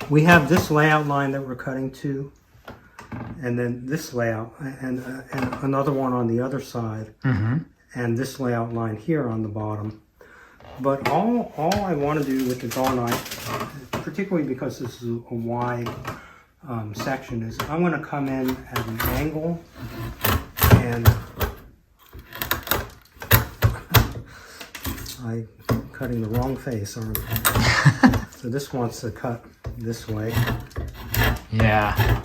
we have this layout line that we're cutting to, and then this layout, and another one on the other side, and this layout line here on the bottom. But all I want to do with the draw knife, particularly because this is a wide section, is I'm going to come in at an angle, and I'm cutting the wrong face, aren't I? So this wants to cut this way. Yeah.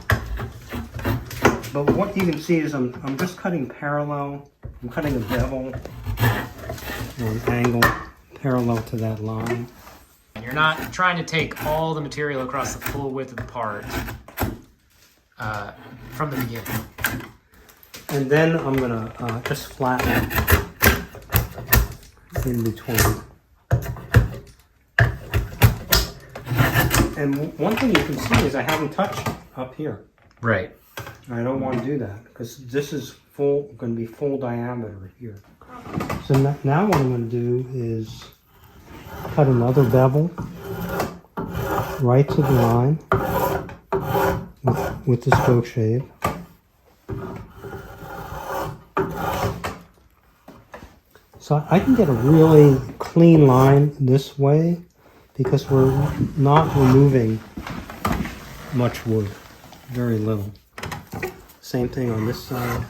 But what you can see is I'm just cutting parallel. I'm cutting a bevel or an angle parallel to that line. And you're not trying to take all the material across the full width of the part from the beginning. And then I'm gonna just flatten in between. And one thing you can see is I haven't touched up here. Right. I don't want to do that because this is going to be full diameter here. So now what I'm going to do is cut another bevel right to the line with the spokeshave. So I can get a really clean line this way because we're not removing much wood, very little. Same thing on this side.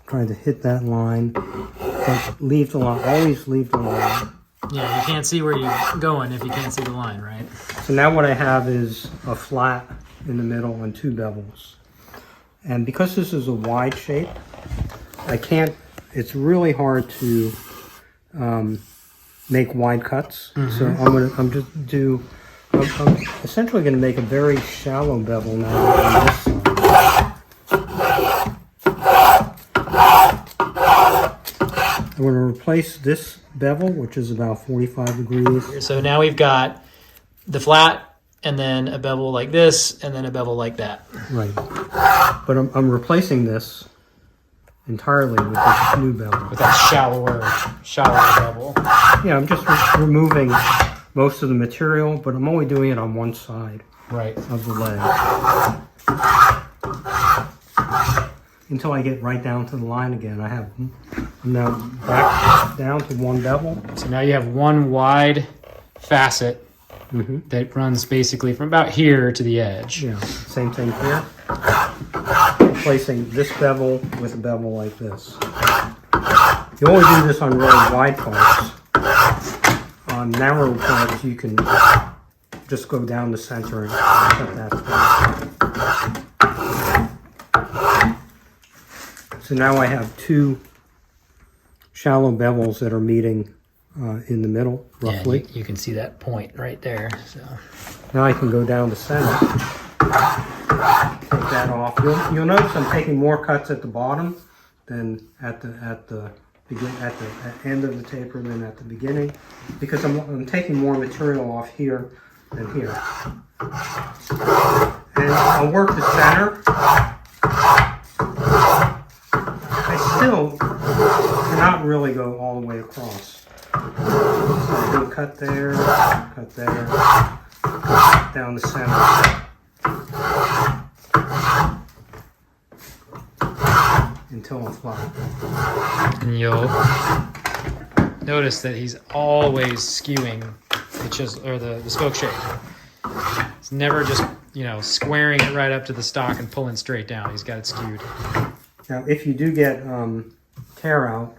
Try to hit that line, but leave the line, always leave the line. Yeah, you can't see where you're going if you can't see the line, right? So now what I have is a flat in the middle and two bevels. And because this is a wide shape, I can't, it's really hard to make wide cuts. So I'm essentially going to make a very shallow bevel now on this side. I'm going to replace this bevel, which is about 45 degrees. So now we've got the flat, and then a bevel like this, and then a bevel like that. Right. But I'm replacing this entirely with this new bevel. With that shallower bevel. Yeah, I'm just removing most of the material, but I'm only doing it on one side of the leg. Until I get right down to the line again. I'm now back down to one bevel. So now you have one wide facet that runs basically from about here to the edge. Yeah, same thing here. Replacing this bevel with a bevel like this. You only do this on really wide parts. On narrow parts, you can just go down the center and cut that down. So now I have two shallow bevels that are meeting in the middle, roughly. Yeah, you can see that point right there. So now I can go down the center, take that off. You'll notice I'm taking more cuts at the bottom than at the end of the taper than at the beginning, because I'm taking more material off here than here. And I'll work the center. I still cannot really go all the way across. So I'm going to cut there, down the center. Until I'm flat. and you'll notice that he's always skewing the spokeshave. It's never just, squaring it right up to the stock and pulling straight down. He's got it skewed. Now, if you do get tear out,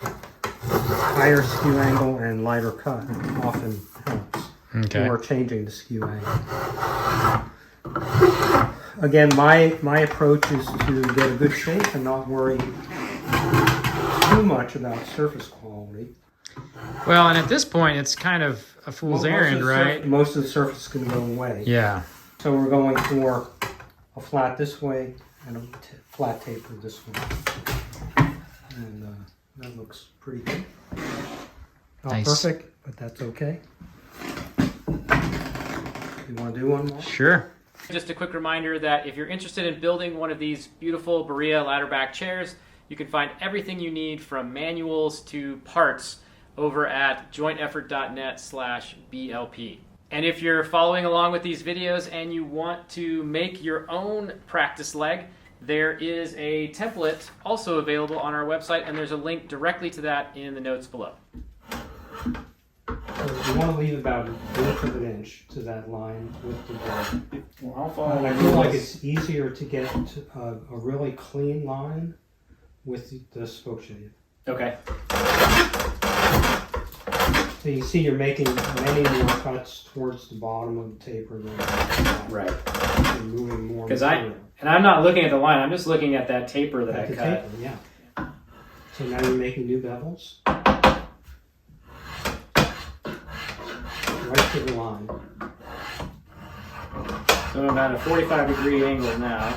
higher skew angle and lighter cut often helps. Okay. Or changing the skew angle. Again, my approach is to get a good shape and not worry too much about surface quality. Well, and at this point, it's kind of a fool's errand, right? Most of the surface is going to go away. Yeah. So we're going for a flat this way and a flat taper this way. And that looks pretty good. Not Nice. Perfect, but that's okay. You want to do one more? Sure. Just a quick reminder that if you're interested in building one of these beautiful Berea ladder back chairs, you can find everything you need from manuals to parts over at jointeffort.net/BLP. And if you're following along with these videos and you want to make your own practice leg, there is a template also available on our website, and there's a link directly to that in the notes below. So you want to leave about 1/4 of an inch to that line with the board. Well, I'll follow I feel like it's easier to get a really clean line with the spoke shave. Okay. So you see you're making many more cuts towards the bottom of the taper than Right. You're moving more. Because I'm not looking at the line, I'm just looking at that taper that I cut. Taper, yeah. So now you're making new bevels. Right to the line. So I'm at a 45-degree angle now.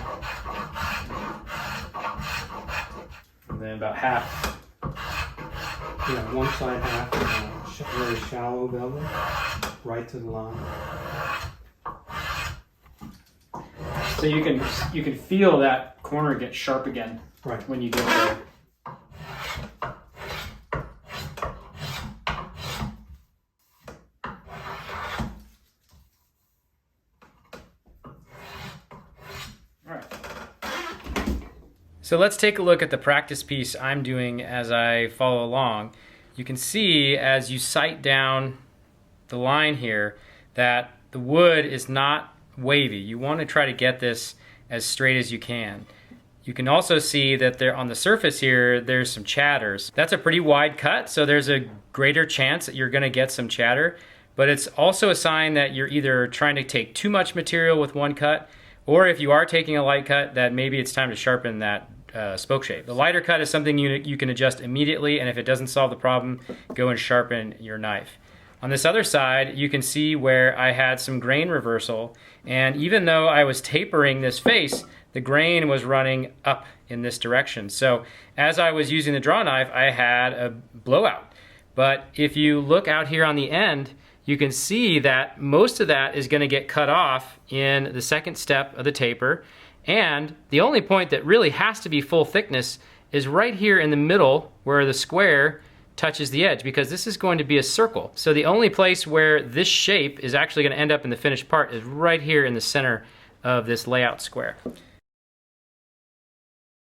And then about half. Yeah, one side half, very shallow bevel, right to the line. So you can feel that corner get sharp again. Right. When you get there. So let's take a look at the practice piece I'm doing as I follow along. You can see as you sight down the line here that the wood is not wavy. You want to try to get this as straight as you can. You can also see that there on the surface here there's some chatters. That's a pretty wide cut, so there's a greater chance that you're going to get some chatter, but it's also a sign that you're either trying to take too much material with one cut, or if you are taking a light cut, that maybe it's time to sharpen that spoke shave. The lighter cut is something you can adjust immediately, and if it doesn't solve the problem, go and sharpen your knife. On this other side, you can see where I had some grain reversal, and even though I was tapering this face, the grain was running up in this direction. So as I was using the draw knife, I had a blowout. But if you look out here on the end, you can see that most of that is going to get cut off in the second step of the taper. And the only point that really has to be full thickness is right here in the middle where the square touches the edge, because this is going to be a circle. So the only place where this shape is actually going to end up in the finished part is right here in the center of this layout square.